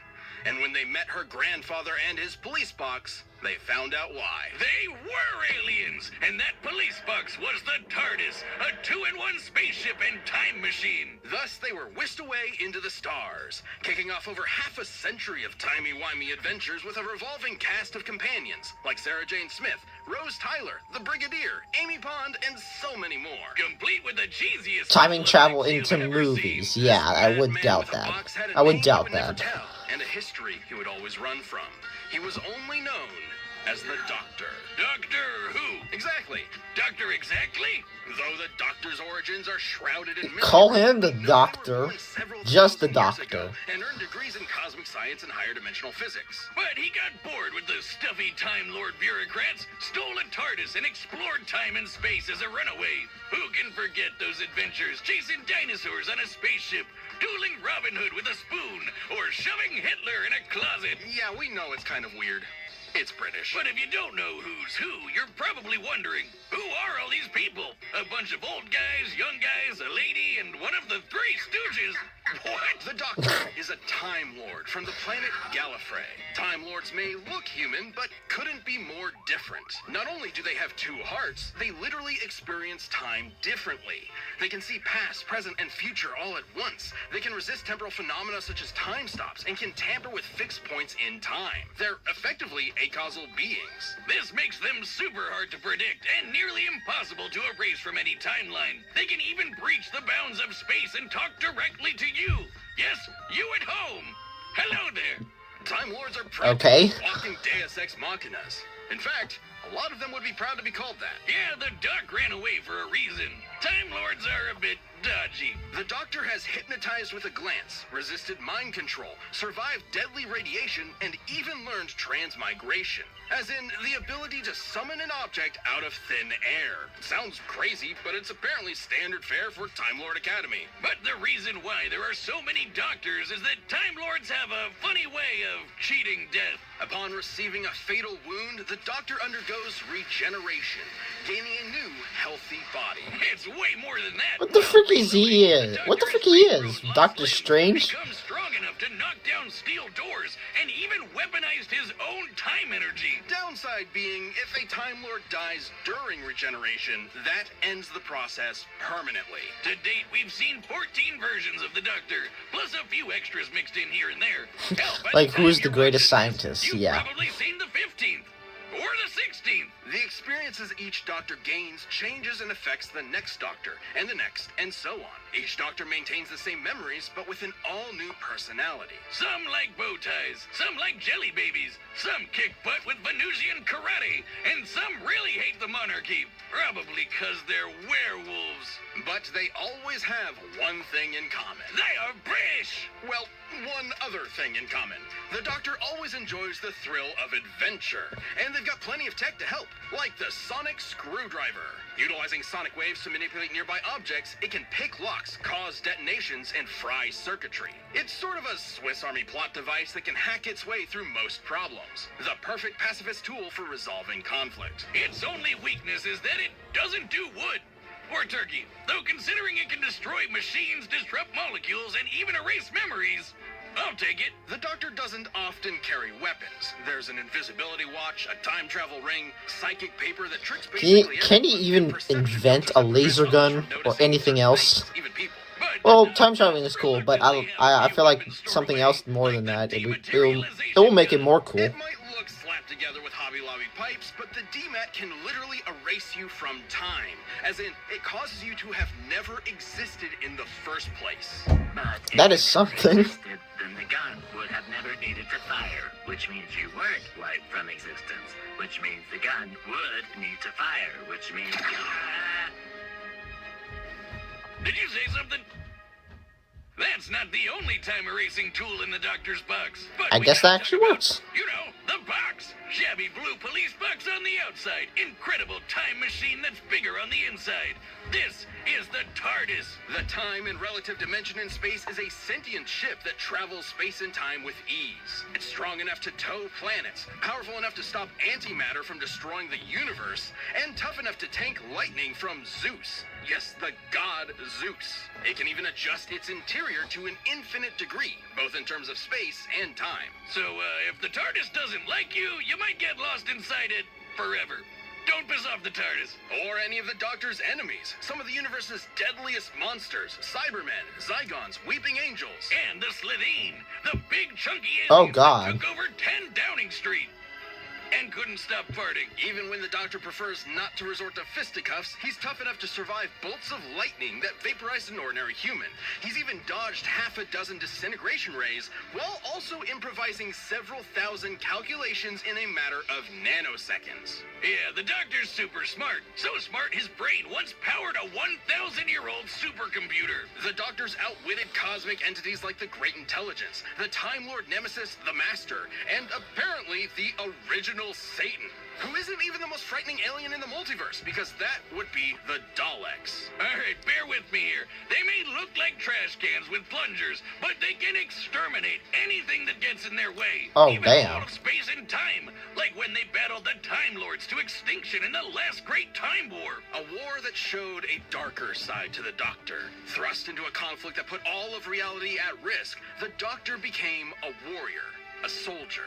And when they met her grandfather and his police box, they found out why. They were aliens, and that police box was the TARDIS, a 2-in-1 spaceship and time machine. Thus, they were whisked away into the stars, kicking off over half a century of timey-wimey adventures with a revolving cast of companions, like Sarah Jane Smith, Rose Tyler, the Brigadier, Amy Pond, and so many more. Complete with the cheesiest... Timing travel into movies. Yeah, I would doubt that. I would doubt that. And a history he would always run from. He was only known as the Doctor. Doctor Who? Exactly. Doctor exactly? Though the Doctor's origins are shrouded in mystery. Call him the Doctor. Just the Doctor. And earned degrees in cosmic science and higher dimensional physics. But he got bored with the stuffy Time Lord bureaucrats, stole a TARDIS, and explored time and space as a runaway. Who can forget those adventures, chasing dinosaurs on a spaceship, dueling Robin Hood with a spoon, or shoving Hitler in a closet? Yeah, we know it's kind of weird. It's British. But if you don't know who's who, you're probably wondering, who are all these people? A bunch of old guys, young guys, a lady, and one of the Three Stooges? What? The Doctor is a Time Lord from the planet Gallifrey. Time Lords may look human, but couldn't be more different. Not only do they have two hearts, they literally experience time differently. They can see past, present, and future all at once. They can resist temporal phenomena such as time stops and can tamper with fixed points in time. They're effectively acausal beings. This makes them super hard to predict and nearly impossible to erase from any timeline. They can even breach the bounds of space and talk directly to you. Yes, you at home. Hello there. Time Lords are practically walking Deus Ex Machinas. In fact, a lot of them would be proud to be called that. Yeah, the Doc ran away for a reason. Time Lords are a bit dodgy. The Doctor has hypnotized with a glance, resisted mind control, survived deadly radiation, and even learned transmigration. As in, the ability to summon an object out of thin air. Sounds crazy, but it's apparently standard fare for Time Lord Academy. But the reason why there are so many Doctors is that Time Lords have a funny way of cheating death. Upon receiving a fatal wound, the Doctor undergoes regeneration, gaining a new, healthy body. It's way more than that. What the frick is he is? What the frick he is? Doctor Strange? Become strong enough to knock down steel doors and even weaponized his own time energy. Downside being, if a Time Lord dies during regeneration, that ends the process permanently. To date, we've seen 14 versions of the Doctor, plus a few extras mixed in here and there. Hell, Like, who's the greatest scientist? You've Yeah. probably seen the 15th. Or the 16th. The experiences each Doctor gains changes and affects the next Doctor, and the next, and so on. Each Doctor maintains the same memories, but with an all-new personality. Some like bow ties, some like jelly babies, some kick butt with Venusian karate, and some really hate the monarchy, probably because they're werewolves. But they always have one thing in common. They are British! Well, one other thing in common. The Doctor always enjoys the thrill of adventure, and they've got plenty of tech to help, like the sonic screwdriver. Utilizing sonic waves to manipulate nearby objects, it can pick locks, cause detonations, and fry circuitry. It's sort of a Swiss Army plot device that can hack its way through most problems. The perfect pacifist tool for resolving conflict. Its only weakness is that it doesn't do wood. Or turkey, though considering it can destroy machines, disrupt molecules, and even erase memories, I'll take it. The Doctor doesn't often carry weapons. There's an invisibility watch, a time travel ring, psychic paper that tricks basically Can he even invent a laser gun or anything else? Well, time traveling is cool, but I feel like something else more than that. It will make it more cool. It might look slap together with Hobby Lobby pipes, but the DMAT can literally erase you from time. As in, it causes you to have never existed in the first place. But if That is it something. existed, then the gun would have never needed to fire, which means you weren't wiped from existence, which means the gun would need to fire, which means... Did you say something? That's not the only time erasing tool in the doctor's box. But I we guess gotta that actually talk about, works. You know, the box. Shabby blue police box on the outside. Incredible time machine that's bigger on the inside. This is the TARDIS. The time and relative dimension in space is a sentient ship that travels space and time with ease. It's strong enough to tow planets, powerful enough to stop antimatter from destroying the universe, and tough enough to tank lightning from Zeus. Yes, the god Zeus. It can even adjust its interior to an infinite degree, both in terms of space and time. So, if the TARDIS doesn't like you, you might get lost inside it forever. Don't piss off the TARDIS. Or any of the Doctor's enemies. Some of the universe's deadliest monsters. Cybermen, Zygons, Weeping Angels. And the Slitheen, the big chunky Oh, aliens God. that took over 10 Downing Street. And couldn't stop farting. Even when the Doctor prefers not to resort to fisticuffs, he's tough enough to survive bolts of lightning that vaporize an ordinary human. He's even dodged half a dozen disintegration rays, while also improvising several thousand calculations in a matter of nanoseconds. Yeah, the Doctor's super smart. So smart his brain once powered a 1,000-year-old supercomputer. The Doctor's outwitted cosmic entities like the Great Intelligence, the Time Lord Nemesis, the Master, and apparently the original Satan, who isn't even the most frightening alien in the multiverse, because that would be the Daleks. Alright, bear with me here. They may look like trash cans with plungers, but they can exterminate anything that gets in their way. Oh, even damn. all of space and time, like when they battled the Time Lords to extinction in the last Great Time War. A war that showed a darker side to the Doctor. Thrust into a conflict that put all of reality at risk, the Doctor became a warrior, a soldier,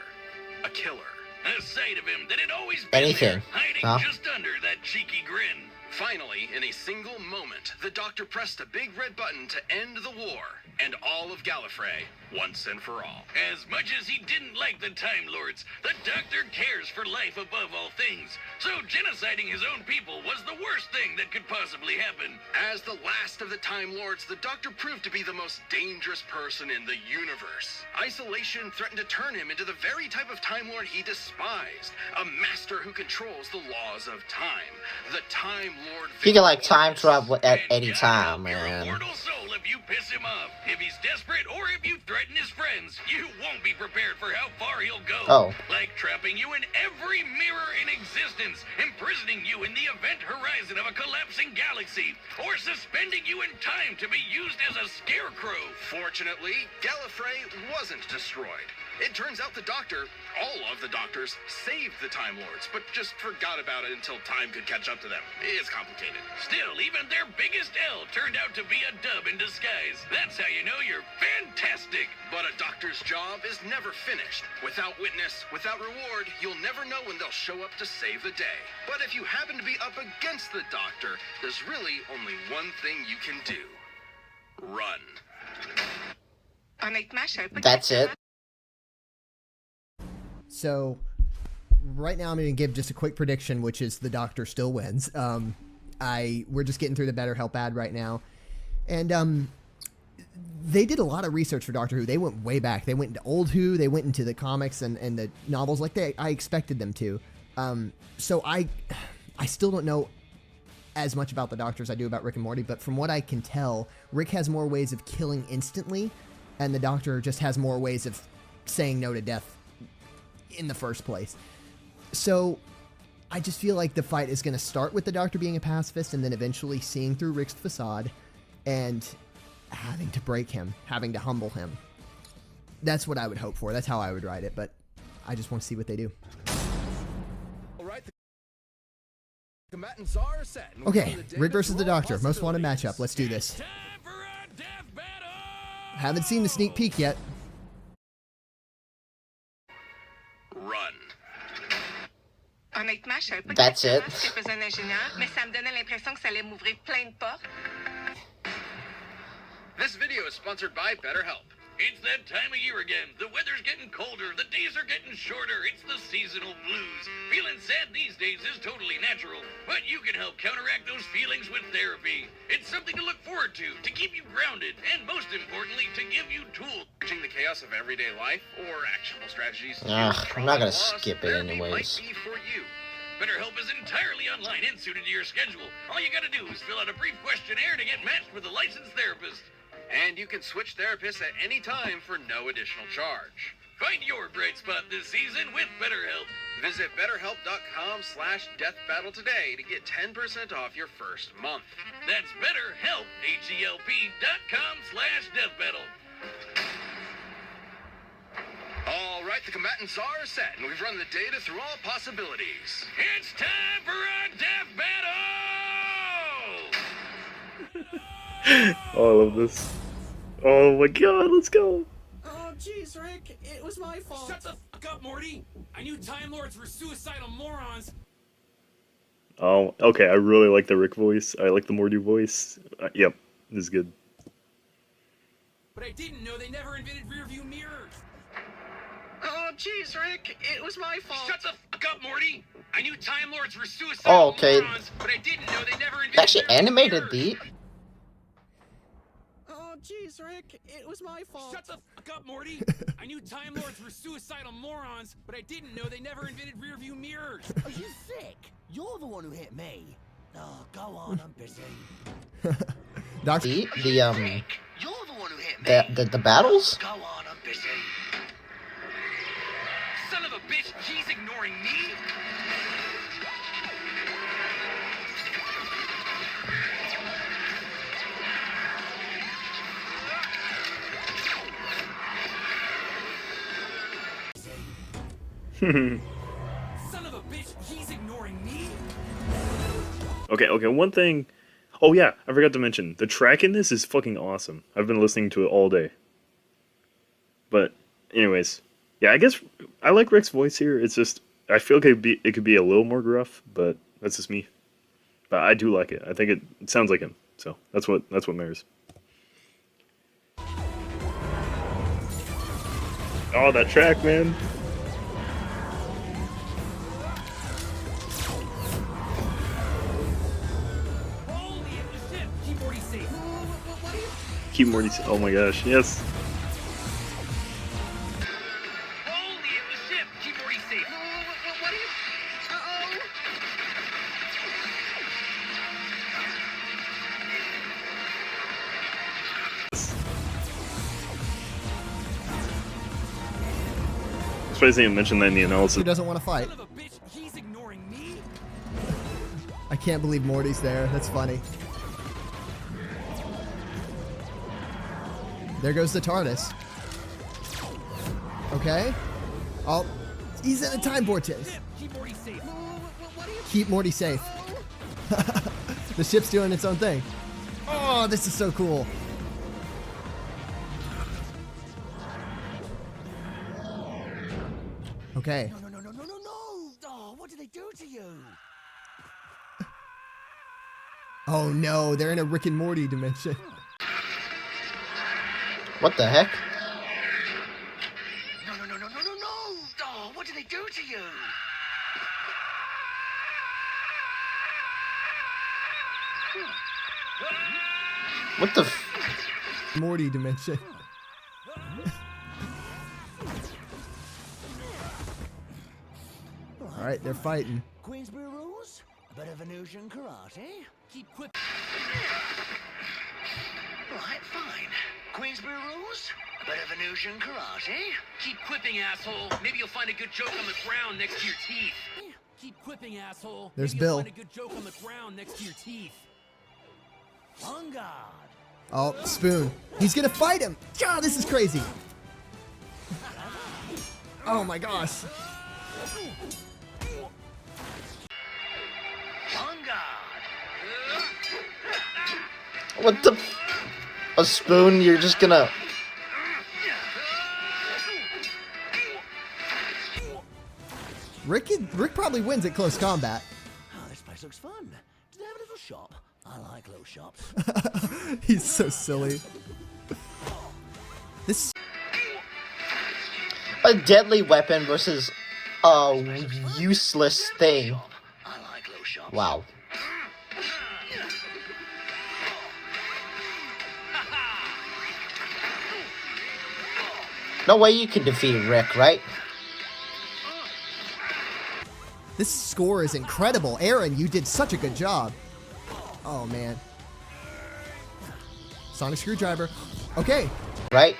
a killer. A sight of him that had always been Anything, there, hiding huh? just under that cheeky grin. Finally, in a single moment, the Doctor pressed a big red button to end the war, and all of Gallifrey, once and for all. As much as he didn't like the Time Lords, the Doctor cares for life above all things. So genociding his own people was the worst thing that could possibly happen. As the last of the Time Lords, the Doctor proved to be the most dangerous person in the universe. Isolation threatened to turn him into the very type of Time Lord he despised, a master who controls the laws of time. The Time Lord. He can like time travel at And any God time, help your man. immortal soul if you piss him off. If he's desperate or if you threaten his friends, you won't be prepared for how far he'll go. Oh. Like trapping you in every mirror in existence, imprisoning you in the event horizon of a collapsing galaxy, or suspending you in time to be used as a scarecrow. Fortunately, Gallifrey wasn't destroyed. It turns out the Doctor, all of the Doctors, saved the Time Lords, but just forgot about it until time could catch up to them. It's complicated. Still, even their biggest L turned out to be a dub in disguise. That's how you know you're fantastic. But a Doctor's job is never finished. Without witness, without reward, you'll never know when they'll show up to save the day. But if you happen to be up against the Doctor, there's really only one thing you can do. Run. That's it. So, right now I'm going to give just a quick prediction, which is the Doctor still wins. We're just getting through the Better Help ad right now. And they did a lot of research for Doctor Who. They went way back. They went into old Who. They went into the comics and the novels like I expected them to. So I still don't know as much about the Doctor as I do about Rick and Morty, but from what I can tell, Rick has more ways of killing instantly, and the Doctor just has more ways of saying no to death in the first place. So I just feel like the fight is going to start with the Doctor being a pacifist and then eventually seeing through Rick's facade and having to break him, having to humble him. That's what I would hope for. That's how I would write it, but I just want to see what they do. All right, the combatants are set. and we're Okay, on the day Rick of versus the raw Doctor. Most wanted possibilities. matchup. Let's do this. Time for a death battle! Haven't seen the sneak peek yet. Run. Honnêtement, je savais pas That's it. exactement ce que faisait un ingénieur, mais ça me donnait l'impression que ça allait m'ouvrir plein de portes. This video is sponsored by BetterHelp. It's that time of year again. The weather's getting colder, the days are getting shorter. It's the seasonal blues. Feeling sad these days is totally natural, but you can help counteract those feelings with therapy. It's something to look forward to keep you grounded, and most importantly, to give you tools. Managing the chaos of everyday life or actionable strategies. I'm not gonna skip it therapy might anyways. be for you. BetterHelp is entirely online and suited to your schedule. All you gotta do is fill out a brief questionnaire to get matched with a licensed therapist. And you can switch therapists at any time for no additional charge. Find your bright spot this season with BetterHelp. Visit betterhelp.com/deathbattle today to get 10% off your first month. That's BetterHelp, HELP.com/deathbattle. All right, the combatants are set, and we've run the data through all possibilities. It's time for a death battle! Oh, I love this. Oh my god, let's go. Oh, jeez, Rick. It was my fault. Shut the fuck up, Morty. I knew Time Lords were suicidal morons. Oh, okay, I really like the Rick voice. I like the Morty voice. Yep, this is good. But I didn't know they never invented rearview mirrors. Oh, jeez, Rick. It was my fault. Shut the fuck up, Morty. I knew Time Lords were suicidal okay. morons, but I didn't know they never invented It's actually rearview animated, mirrors. Deep. Oh, jeez, Rick. It was my fault. Shut the fuck up, Morty. I knew Time Lords were suicidal morons, but I didn't know they never invented rearview mirrors. Are you sick? You're the one who hit me. Oh, go on, I'm busy. The You're the one who hit me. the battles? Go on, I'm busy. Son of a bitch, he's ignoring me. Son of a bitch, he's ignoring me. Okay, one thing. Oh yeah, I forgot to mention, the track in this is fucking awesome. I've been listening to it all day. But, anyways, yeah, I guess I like Rick's voice here. It's just, I feel like it could be a little more gruff, but that's just me. But I do like it. I think it sounds like him, so that's what matters. Oh, that track, man. Keep Morty safe. Oh my gosh, yes. Holy, it was ship. Keep Morty safe. What are you... Uh-oh. That's why I didn't mention that in the analysis. Who doesn't want to fight? Son of a bitch, he's ignoring me. I can't believe Morty's there. That's funny. There goes the TARDIS. Okay. Oh, he's in a time vortex. Keep Morty safe. Keep Morty safe. The ship's doing its own thing. Oh, this is so cool. Okay. No. Oh, what did they do to you? Oh no, they're in a Rick and Morty dimension. What the heck? No. Oh, what did they do to you? What the Morty dimension. All right, they're fighting. Queensbury rules? A bit of Venusian karate? Keep quick. Right, fine. Queensbury rules? A bit of Venusian karate? Keep quipping, asshole. Maybe you'll find a good joke on the ground next to your teeth. Keep quipping, asshole. There's Maybe you'll Bill. find a good joke on the ground next to your teeth. On guard. Oh, Spoon. He's gonna fight him. God, this is crazy. Oh my gosh. On guard. What the? A spoon? You're just gonna? Rick probably wins at close combat. Oh, this place looks fun. Do they have a little shop? I like little shops. He's so silly. This. A deadly weapon versus a useless thing. I like low shots. Wow. No way you can defeat Rick, right? This score is incredible. Aaron, you did such a good job. Oh, man. Sonic screwdriver. Okay. Right?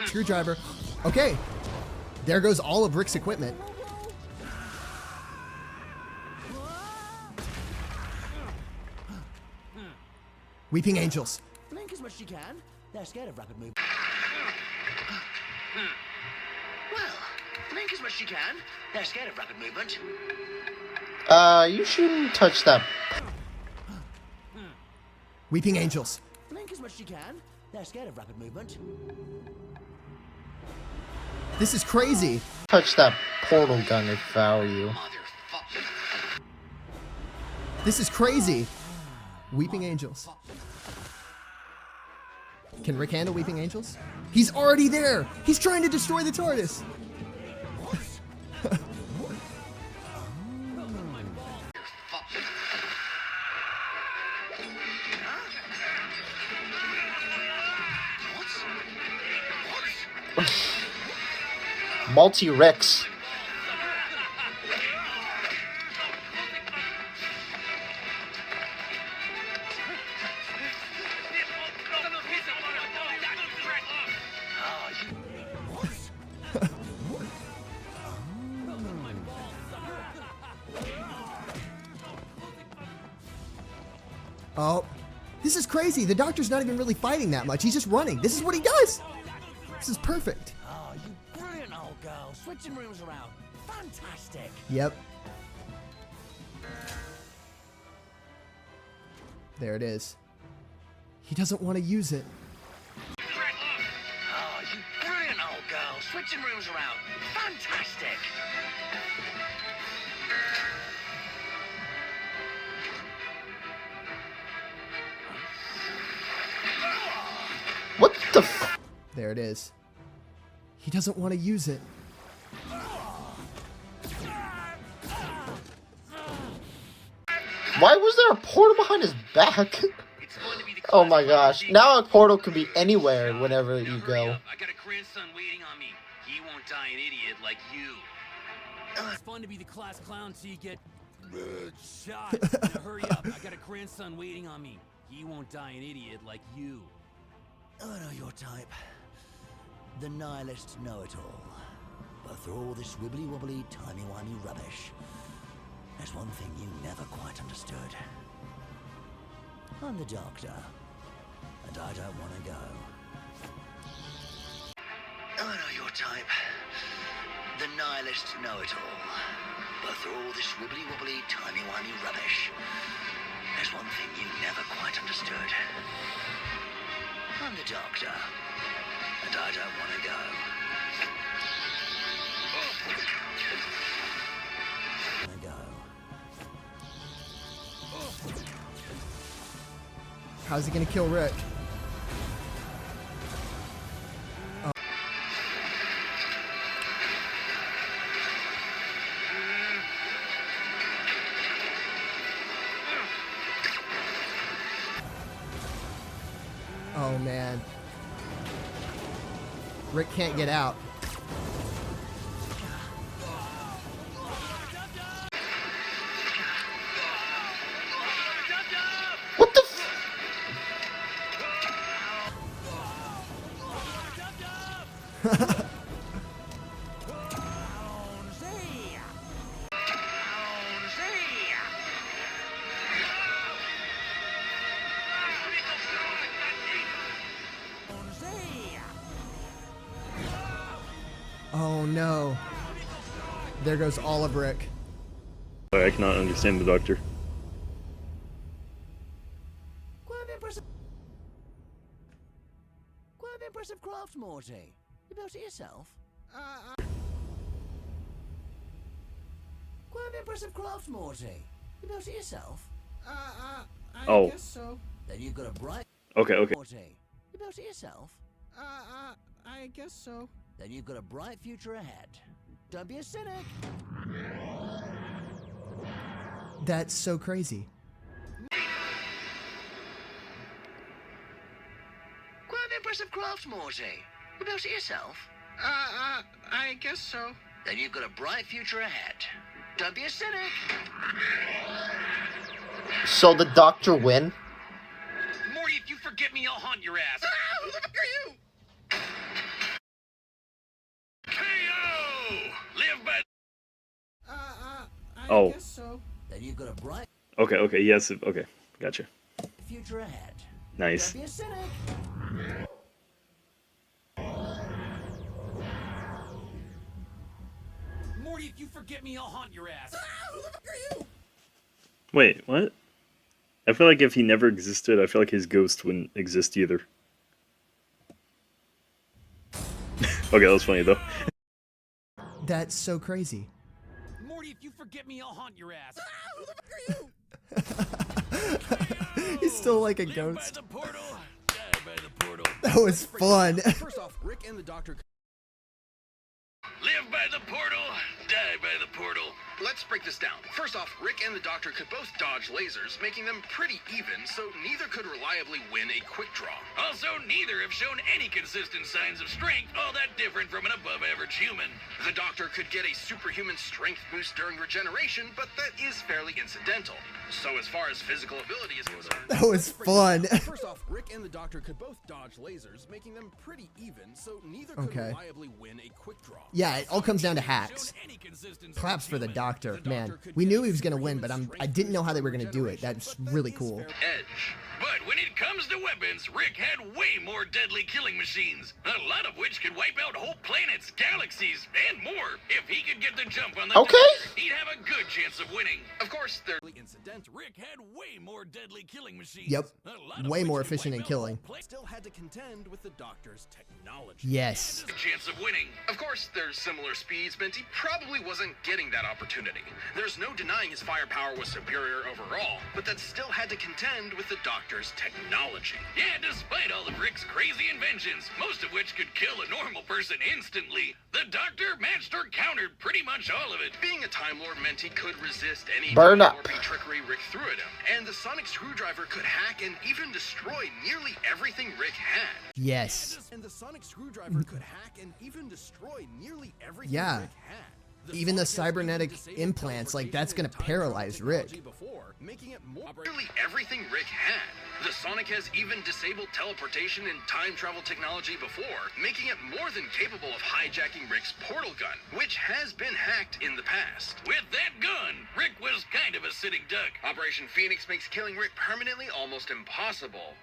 Screwdriver. Okay. There goes all of Rick's equipment. Weeping Angels. Blink as much as you can. They're scared of rapid movement. Well, blink as much as you can. They're scared of rapid movement. You shouldn't touch that. Weeping Angels. Blink as much as you can. They're scared of rapid movement. This is crazy. Touch that portal gun if I were you. This is crazy. Weeping Angels. Can Rick handle Weeping Angels? He's already there. He's trying to destroy the TARDIS. Multi-Rex. Oh, this is crazy. The Doctor's not even really fighting that much. He's just running. This is what he does. This is perfect. Oh, you brilliant old girl. Switching rooms around. Fantastic. Yep. There it is. He doesn't want to use it. Oh, you brilliant old girl. Switching rooms around. Fantastic. What the f- There it is. He doesn't want to use it. Why was there a portal behind his back? Oh my gosh. Now a portal can be anywhere whenever you go. I got a grandson waiting on me. He won't die an idiot like you. It's fun to be the class clown till you get shot. Now hurry up. I got a grandson waiting on me. He won't die an idiot like you. I know your type. The nihilist know-it-all. But through all this wibbly-wobbly, timey-wimey rubbish, there's one thing you never quite understood. I'm the Doctor, and I don't want to go. I know your type. The nihilist know-it-all. But through all this wibbly-wobbly, timey-wimey rubbish, there's one thing you never quite understood. I'm the Doctor, and I don't want to go. How's he gonna kill Rick? Oh. Oh man. Rick can't get out. What the f- Oh no. There goes all of Rick. I cannot understand the Doctor. Quite an impressive craft, Morty. You built it yourself? Quite an impressive craft, Morty. You built it yourself? I Oh. guess so. Then you've got a bright Okay. Morty. You built it yourself? I guess so. Then you've got a bright future ahead. Don't be a cynic. That's so crazy. Quite an impressive craft, Morty. You built it yourself? I guess so. Then you've got a bright future ahead. Don't be a cynic. So the doctor win? Morty, if you forget me, I'll haunt your ass. Who the fuck are you? KO! Live by I Oh. guess so. Then you've got a bright Okay. Yes. Okay. Gotcha. future ahead. Nice. Don't be a cynic. Morty, if you forget me, I'll haunt your ass. Who the fuck are you? Wait. What? I feel like if he never existed, I feel like his ghost wouldn't exist either. Okay, that was funny though. That's so crazy. Morty, if you forget me, I'll haunt your ass. Who the fuck are you? He's still like a Live ghost. by the portal, die by the portal. That was fun. First off, Rick and the Doctor. Live by the portal, die by the portal. Let's break this down. First off, Rick and the Doctor could both dodge lasers, making them pretty even, so neither could reliably win a quick draw. Also, neither have shown any consistent signs of strength all that different from an above-average human. The Doctor could get a superhuman strength boost during regeneration, but that is fairly incidental. So as far as physical ability is concerned... That was fun. First off, Rick and the Doctor could both dodge lasers, making them pretty even, so neither could Okay. reliably win a quick draw. Yeah, it all comes down to hacks. Claps for the doctor. Man, we knew he was gonna win, but I didn't know how they were gonna do it. That's really cool. Edge. But when it comes to weapons, Rick had way more deadly killing machines, a lot of which could wipe out whole planets, galaxies, and more. If he could get the jump on the Okay. Doctor, he'd have a good chance of winning. Of course, they're Incidental. Rick had way more deadly killing machines. Yep. a lot of Way which more could efficient wipe in out killing. whole planets. still had to contend with the Doctor's technology. Yes. A chance of winning. Of course, their similar speeds meant he probably wasn't getting that opportunity. There's no denying his firepower was superior overall, but that still had to contend with the Doctor's technology. Yeah, despite all of Rick's crazy inventions, most of which could kill a normal person instantly, the Doctor matched or countered pretty much all of it. Being a Time Lord meant he could resist any Burn up. warping trickery Rick threw at him, and the sonic screwdriver could hack and even destroy nearly everything Rick had. Yes. And the sonic screwdriver could hack and even destroy nearly everything Yeah. Rick had. Even the cybernetic implants, like, that's gonna paralyze Rick. Making it more nearly everything Rick had. The Sonic has even disabled teleportation and time travel technology before, making it more than capable of hijacking Rick's portal gun, which has been hacked in the past. With that gun, Rick was kind of a sitting duck. Operation Phoenix makes killing Rick permanently almost impossible.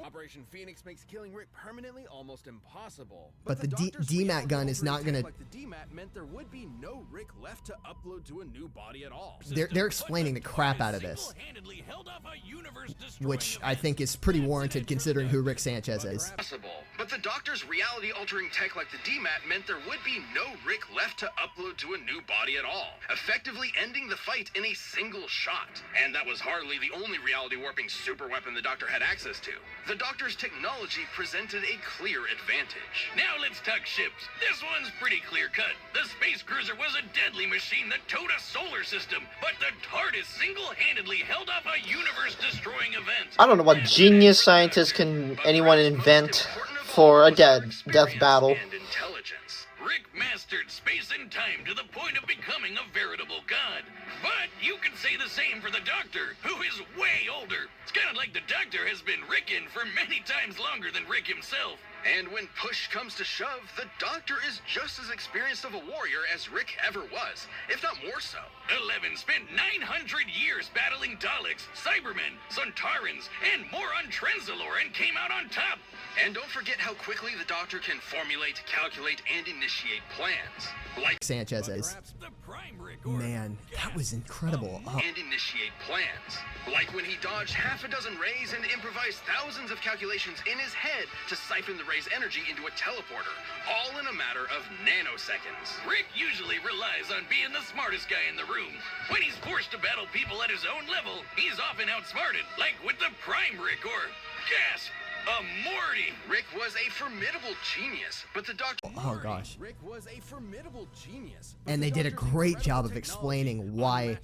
Operation Phoenix makes killing Rick permanently almost impossible. But the Doctor's DMAT gun is not gonna- like the DMAT meant there would be no Rick left to upload to a new body at all. They're explaining the crap out of this, Single-handedly held off a universe-destroying which I event. think is pretty warranted considering who Rick Sanchez is. Possible. But the Doctor's reality-altering tech like the DMAT meant there would be no Rick left to upload to a new body at all, effectively ending the fight in a single shot. And that was hardly the only reality-warping superweapon the Doctor had access to. The Doctor's technology presented a clear advantage. Now let's talk ships. This one's pretty clear-cut. The space cruiser was a deadly machine that towed a solar system, but the TARDIS single-handedly held off a universe-destroying event. I don't know what genius scientist can anyone invent for a death battle. And intelligence. Rick mastered space and time to the point of becoming a veritable god. But you can say the same for the Doctor, who is way older. It's kind of like the Doctor has been Rickin' for many times longer than Rick himself. And when push comes to shove, the Doctor is just as experienced of a warrior as Rick ever was, if not more so. 11 spent 900 years battling Daleks, Cybermen, Sontarans, and more on Trenzalore and came out on top. And don't forget how quickly the Doctor can formulate, calculate, and initiate plans. Like Sanchez is. The Prime Rick or Man, that was incredible. Oh, and initiate plans. Like when he dodged half a dozen rays and improvised thousands of calculations in his head to siphon the ray's energy into a teleporter, all in a matter of nanoseconds. Rick usually relies on being the smartest guy in the room. When he's forced to battle people at his own level, he's often outsmarted, like with the Prime Rick or, gasp, a Morty. Rick was a formidable genius, but the Doctor... Oh gosh. Rick was a formidable genius. And they did a great job of explaining why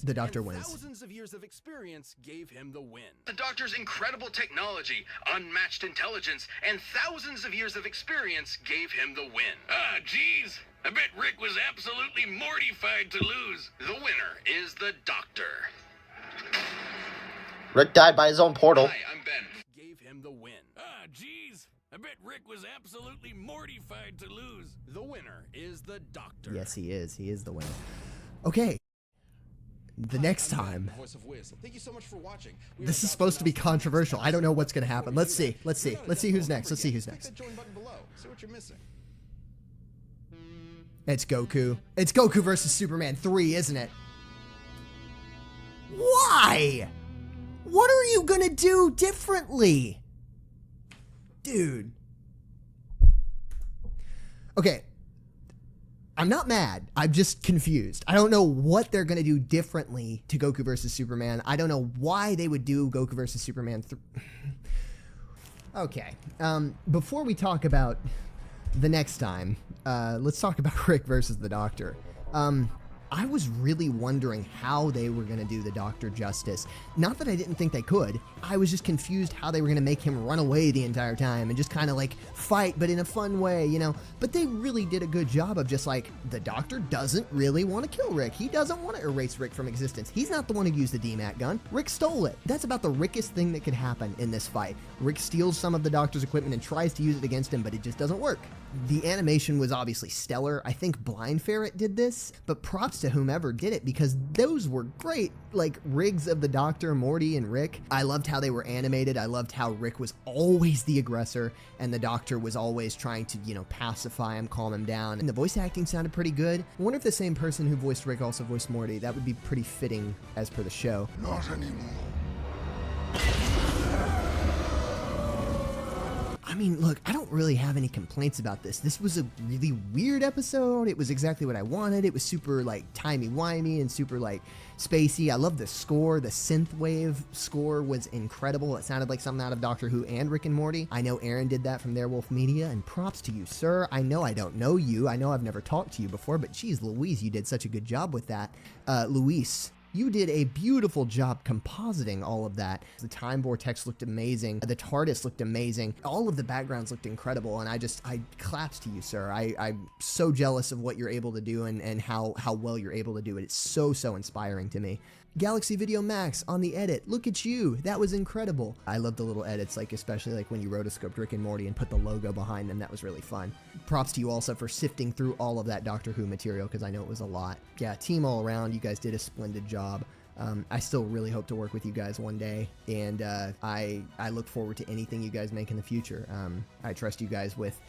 the Doctor wins. Thousands of years of experience gave him the win. The Doctor's incredible technology, unmatched intelligence, and thousands of years of experience gave him the win. Ah, geez. I bet Rick was absolutely mortified to lose. The winner is the Doctor. Rick died by his own portal. Hi, I'm Ben. Gave him the win. Ah, geez. I bet Rick was absolutely mortified to lose. The winner is the Doctor. Yes, he is. He is the winner. Okay. The next time. Voice of Wiz. Thank you so much for watching. This is supposed to be controversial. I don't know what's going to happen. Let's see. Let's see. Let's see who's next. Let's see who's next. Click that join button below. See what you're missing. It's Goku. It's Goku versus Superman 3, isn't it? Why? What are you gonna do differently? Dude. Okay. I'm not mad. I'm just confused. I don't know what they're gonna do differently to Goku versus Superman. I don't know why they would do Goku versus Superman 3. Okay. Before we talk about the next time, let's talk about Rick versus the Doctor. I was really wondering how they were going to do the Doctor justice. Not that I didn't think they could. I was just confused how they were going to make him run away the entire time and just kind of like fight, but in a fun way, you know. But they really did a good job of just like, the Doctor doesn't really want to kill Rick. He doesn't want to erase Rick from existence. He's not the one who used the DMAT gun. Rick stole it. That's about the Rickest thing that could happen in this fight. Rick steals some of the Doctor's equipment and tries to use it against him, but it just doesn't work. The animation was obviously stellar. I think Blind Ferret did this, but props to whomever did it because those were great, like, rigs of the Doctor, Morty, and Rick. I loved how they were animated. I loved how Rick was always the aggressor and the Doctor was always trying to, you know, pacify him, calm him down. And the voice acting sounded pretty good. I wonder if the same person who voiced Rick also voiced Morty. That would be pretty fitting as per the show. Not anymore. I mean, look, I don't really have any complaints about this. This was a really weird episode. It was exactly what I wanted. It was super, like, timey-wimey and super, like, spacey. I love the score. The synthwave score was incredible. It sounded like something out of Doctor Who and Rick and Morty. I know Aaron did that from Theirwolf Media, and props to you, sir. I know I don't know you. I know I've never talked to you before, but geez, Louise, you did such a good job with that. Luis, you did a beautiful job compositing all of that. The time vortex looked amazing. The TARDIS looked amazing. All of the backgrounds looked incredible, and I claps to you, sir. I'm so jealous of what you're able to do and how well you're able to do it. It's so inspiring to me. Galaxy Video Max on the edit. Look at you. That was incredible. I love the little edits, like especially like when you rotoscoped Rick and Morty and put the logo behind them. That was really fun. Props to you also for sifting through all of that Doctor Who material because I know it was a lot. Yeah, team all around. You guys did a splendid job. I still really hope to work with you guys one day, and I look forward to anything you guys make in the future. I trust you guys with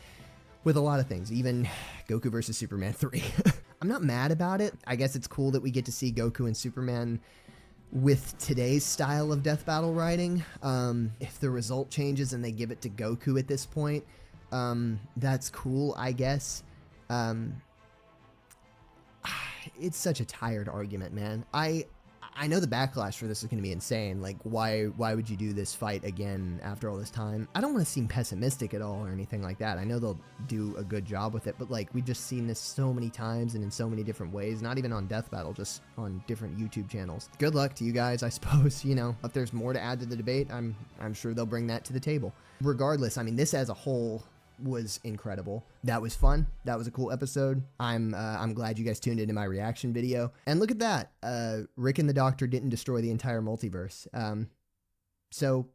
a lot of things, even Goku versus Superman 3. I'm not mad about it. I guess it's cool that we get to see Goku and Superman with today's style of death battle writing. If the result changes and they give it to Goku at this point, that's cool, I guess. It's such a tired argument, man. I know the backlash for this is going to be insane. Like, why would you do this fight again after all this time? I don't want to seem pessimistic at all or anything like that. I know they'll do a good job with it, but like, we've just seen this so many times and in so many different ways, not even on Death Battle, just on different YouTube channels. Good luck to you guys, I suppose. You know, if there's more to add to the debate, I'm sure they'll bring that to the table. Regardless, I mean, this as a whole was incredible. That was fun. That was a cool episode. I'm glad you guys tuned into my reaction video. And look at that. Rick and the Doctor didn't destroy the entire multiverse. So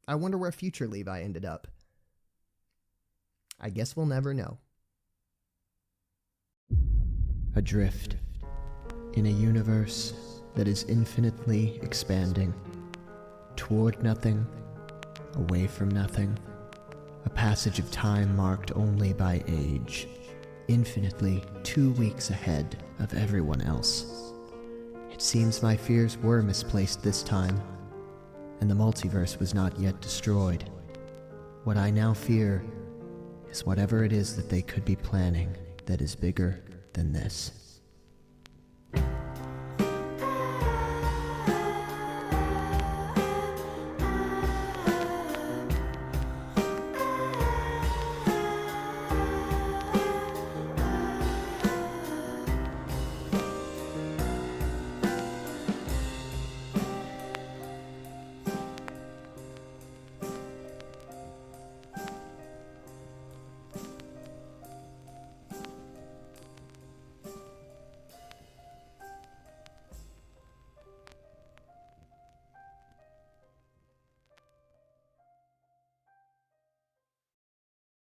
I wonder where future Levi ended up. I guess we'll never know. Adrift in a universe that is infinitely expanding, toward nothing, away from nothing. A passage of time marked only by age, infinitely 2 weeks ahead of everyone else. It seems my fears were misplaced this time, and the multiverse was not yet destroyed. What I now fear is whatever it is that they could be planning that is bigger than this.